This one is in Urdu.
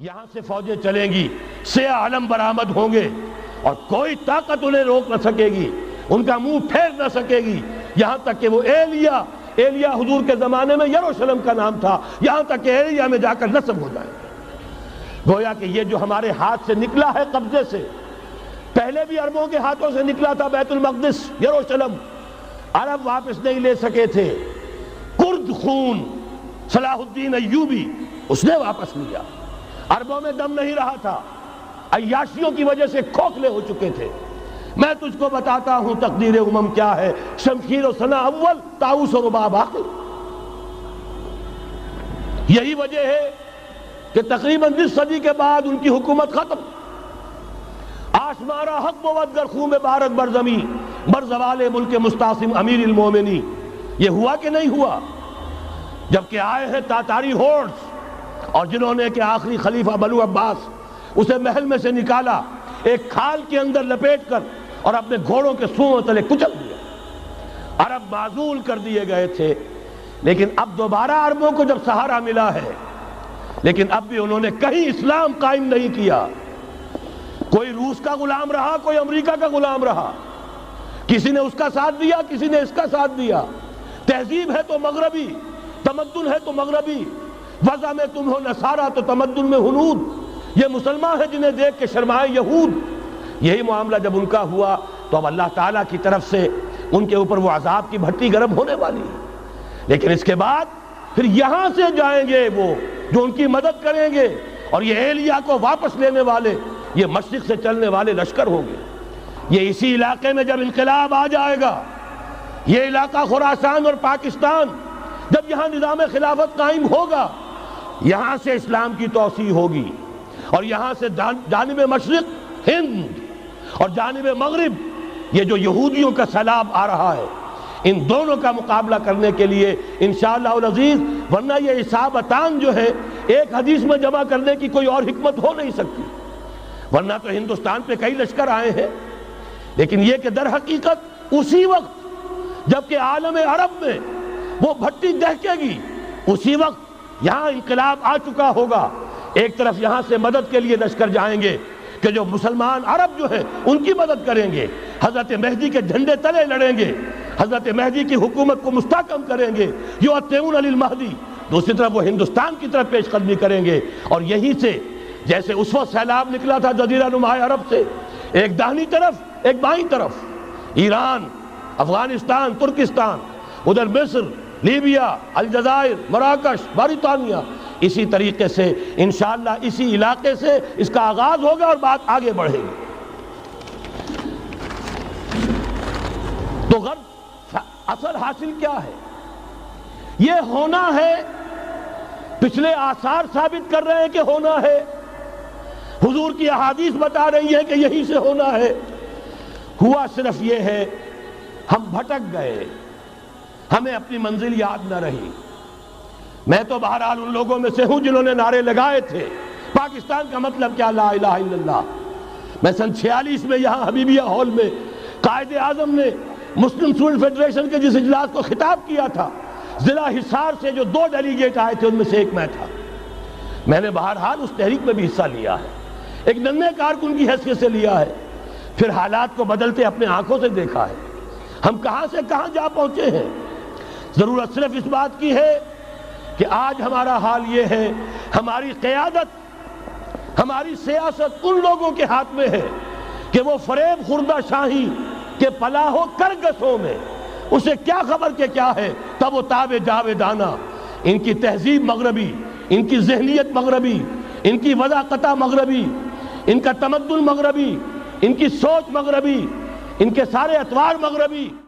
یہاں سے فوجیں چلیں گی، سیاہ علم برآمد ہوں گے اور کوئی طاقت انہیں روک نہ سکے گی، ان کا منہ پھیر نہ سکے گی، یہاں تک کہ وہ ایلیا حضور کے زمانے میں یروشلم کا نام تھا، یہاں تک کہ ایلیا میں جا کر نصب ہو جائے گا۔ گویا کہ یہ جو ہمارے ہاتھ سے نکلا ہے قبضے سے، پہلے بھی عربوں کے ہاتھوں سے نکلا تھا بیت المقدس، یروشلم، عرب واپس نہیں لے سکے تھے، کرد خون صلاح الدین ایوبی اس نے واپس لیا، عربوں میں دم نہیں رہا تھا، عیاشیوں کی وجہ سے کھوکھلے ہو چکے تھے۔ میں تجھ کو بتاتا ہوں تقدیر امم کیا ہے، شمشیر و سنا اول، طاؤس و رباب آخر۔ یہی وجہ ہے کہ تقریباً 20 صدی کے بعد ان کی حکومت ختم۔ آشمارا حق بود گر خون بارد بر زمین، بر زوال ملک مستعصم امیر المومنی۔ یہ ہوا کہ نہیں ہوا؟ جبکہ آئے ہیں تاتاری ہورڈز، اور جنہوں نے کہ آخری خلیفہ بنو عباس اسے محل میں سے نکالا، ایک کھال کے اندر لپیٹ کر اور اپنے گھوڑوں کے سوؤں تلے کچل دیا۔ عرب معزول کر دیے گئے تھے، لیکن اب دوبارہ عربوں کو جب سہارا ملا ہے، لیکن اب بھی انہوں نے کہیں اسلام قائم نہیں کیا۔ کوئی روس کا غلام رہا، کوئی امریکہ کا غلام رہا، کسی نے اس کا ساتھ دیا، کسی نے اس کا ساتھ دیا۔ تہذیب ہے تو مغربی، تمدن ہے تو مغربی، وضع میں تم ہو نصارہ تو تمدن میں ہنود۔ یہ مسلمان ہیں جنہیں دیکھ کے شرمائے یہود۔ یہی معاملہ جب ان کا ہوا تو اب اللہ تعالیٰ کی طرف سے ان کے اوپر وہ عذاب کی بھٹی گرم ہونے والی ہے۔ لیکن اس کے بعد پھر یہاں سے جائیں گے وہ جو ان کی مدد کریں گے، اور یہ ایلیا کو واپس لینے والے یہ مشرق سے چلنے والے لشکر ہوں گے۔ یہ اسی علاقے میں جب انقلاب آ جائے گا، یہ علاقہ خراسان اور پاکستان، جب یہاں نظام خلافت قائم ہوگا، یہاں سے اسلام کی توسیع ہوگی، اور یہاں سے جانب مشرق ہند اور جانب مغرب یہ جو یہودیوں کا سیلاب آ رہا ہے، ان دونوں کا مقابلہ کرنے کے لیے انشاءاللہ العزیز، ورنہ یہ اصابتان جو ہے ایک حدیث میں جمع کرنے کی کوئی اور حکمت ہو نہیں سکتی، ورنہ تو ہندوستان پہ کئی لشکر آئے ہیں۔ لیکن یہ کہ در حقیقت اسی وقت جبکہ عالم عرب میں وہ بھٹی دہکے گی، اسی وقت یہاں انقلاب آ چکا ہوگا۔ ایک طرف یہاں سے مدد کے لیے لشکر جائیں گے کہ جو مسلمان عرب جو ہیں ان کی مدد کریں گے، حضرت مہدی کے جھنڈے تلے لڑیں گے، حضرت مہدی کی حکومت کو مستحکم کریں گے، یؤتون للمہدی۔ دوسری طرف وہ ہندوستان کی طرف پیش قدمی کریں گے، اور یہیں سے جیسے اس وقت سیلاب نکلا تھا جزیرہ نما عرب سے، ایک داہنی طرف ایک بائیں طرف، ایران، افغانستان، ترکستان، ادھر مصر، لیبیا، الجزائر، مراکش، موریطانیہ، اسی طریقے سے انشاءاللہ اسی علاقے سے اس کا آغاز ہوگا اور بات آگے بڑھے گی۔ تو غرب اصل حاصل کیا ہے؟ یہ ہونا ہے، پچھلے آثار ثابت کر رہے ہیں کہ ہونا ہے، حضور کی احادیث بتا رہی ہے کہ یہی سے ہونا ہے۔ ہوا صرف یہ ہے ہم بھٹک گئے، ہمیں اپنی منزل یاد نہ رہی۔ میں تو بہرحال ان لوگوں میں سے ہوں جنہوں نے نعرے لگائے تھے پاکستان کا مطلب کیا، لا الہ الا اللہ۔ میں سن 46 میں یہاں حبیبیہ ہال میں قائد اعظم نے مسلم اسٹوڈنٹ فیڈریشن کے جس اجلاس کو خطاب کیا تھا، ضلع حصار سے جو 2 ڈیلیگیٹ آئے تھے ان میں سے ایک میں تھا۔ میں نے بہرحال اس تحریک میں بھی حصہ لیا ہے، ایک ننھے کارکن کی حیثیت سے لیا ہے، پھر حالات کو بدلتے اپنے آنکھوں سے دیکھا ہے، ہم کہاں سے کہاں جا پہنچے ہیں۔ ضرورت صرف اس بات کی ہے کہ آج ہمارا حال یہ ہے، ہماری قیادت، ہماری سیاست ان لوگوں کے ہاتھ میں ہے کہ وہ فریب خوردہ شاہی کے پلاح و کرگسوں میں اسے کیا خبر کہ کیا ہے، تب و تاب جاویدانہ۔ ان کی تہذیب مغربی، ان کی ذہنیت مغربی، ان کی وضاقتہ مغربی، ان کا تمدن مغربی، ان کی سوچ مغربی، ان کے سارے اطوار مغربی۔